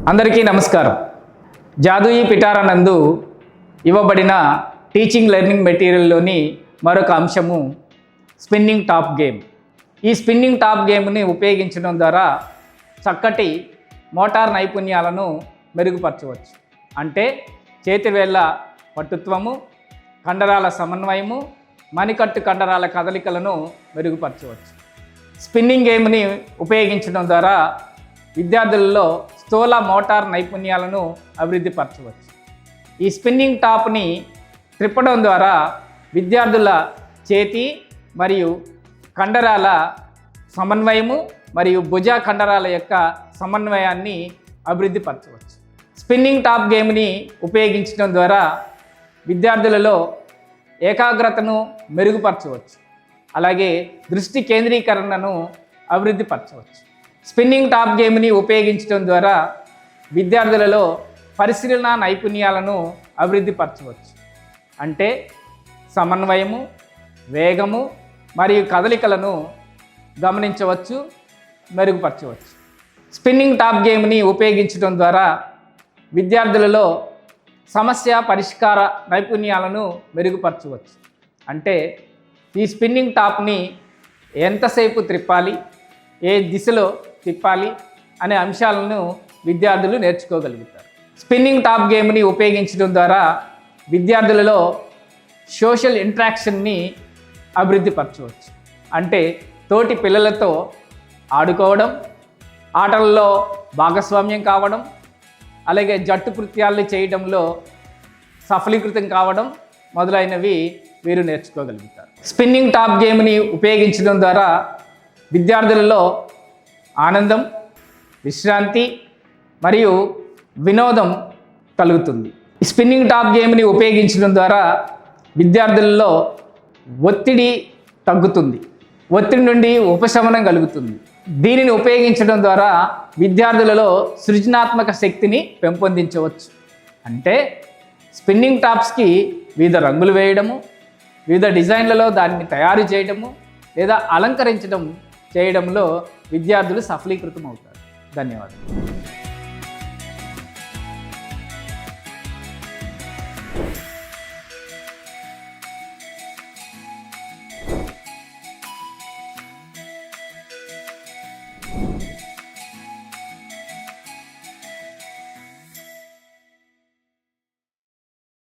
అందరికీ నమస్కారం. జాదూయి పిటారా నందు ఇవ్వబడిన టీచింగ్ లెర్నింగ్ మెటీరియల్లోని మరొక అంశము స్పిన్నింగ్ టాప్ గేమ్. ఈ స్పిన్నింగ్ టాప్ గేమ్ని ఉపయోగించడం ద్వారా చక్కటి మోటార్ నైపుణ్యాలను మెరుగుపరచవచ్చు. అంటే చేతివేళ్ల పట్టుత్వము, కండరాల సమన్వయము, మణికట్టు కండరాల కదలికలను మెరుగుపరచవచ్చు. స్పిన్నింగ్ గేమ్ని ఉపయోగించడం ద్వారా విద్యార్థులలో స్థూల మోటార్ నైపుణ్యాలను అభివృద్ధి పరచవచ్చు. ఈ స్పిన్నింగ్ టాప్ని త్రిప్పడం ద్వారా విద్యార్థుల చేతి మరియు కండరాల సమన్వయము మరియు భుజ కండరాల యొక్క సమన్వయాన్ని అభివృద్ధి పరచవచ్చు. స్పిన్నింగ్ టాప్ గేమ్ని ఉపయోగించడం ద్వారా విద్యార్థులలో ఏకాగ్రతను మెరుగుపరచవచ్చు. అలాగే దృష్టి కేంద్రీకరణను అభివృద్ధి పరచవచ్చు. స్పిన్నింగ్ టాప్ గేమ్ని ఉపయోగించడం ద్వారా విద్యార్థులలో పరిశీలన నైపుణ్యాలను అభివృద్ధి పరచవచ్చు. అంటే సమన్వయము, వేగము మరియు కదలికలను గమనించవచ్చు, మెరుగుపరచవచ్చు. స్పిన్నింగ్ టాప్ గేమ్ని ఉపయోగించడం ద్వారా విద్యార్థులలో సమస్య పరిష్కార నైపుణ్యాలను మెరుగుపరచవచ్చు. అంటే ఈ స్పిన్నింగ్ టాప్ని ఎంతసేపు త్రిప్పాలి, ఏ దిశలో తిప్పాలి అనే అంశాలను విద్యార్థులు నేర్చుకోగలుగుతారు. స్పిన్నింగ్ టాప్ గేమ్ని ఉపయోగించడం ద్వారా విద్యార్థులలో సోషల్ ఇంటరాక్షన్ని అభివృద్ధి పరచవచ్చు. అంటే తోటి పిల్లలతో ఆడుకోవడం, ఆటల్లో భాగస్వామ్యం కావడం, అలాగే జట్టు కృత్యాలను చేయడంలో సఫలీకృతం కావడం మొదలైనవి వీరు నేర్చుకోగలుగుతారు. స్పిన్నింగ్ టాప్ గేమ్ని ఉపయోగించడం ద్వారా విద్యార్థులలో ఆనందం, విశ్రాంతి మరియు వినోదం కలుగుతుంది. స్పిన్నింగ్ టాప్ గేమ్ని ఉపయోగించడం ద్వారా విద్యార్థులలో ఒత్తిడి తగ్గుతుంది, ఒత్తిడి నుండి ఉపశమనం కలుగుతుంది. దీనిని ఉపయోగించడం ద్వారా విద్యార్థులలో సృజనాత్మక శక్తిని పెంపొందించవచ్చు. అంటే స్పిన్నింగ్ టాప్స్కి వివిధ రంగులు వేయడము, వివిధ డిజైన్లలో దాన్ని తయారు చేయడము లేదా అలంకరించడం చేయడంలో విద్యార్థులు సఫలీకృతం అవుతారు. ధన్యవాదాలు.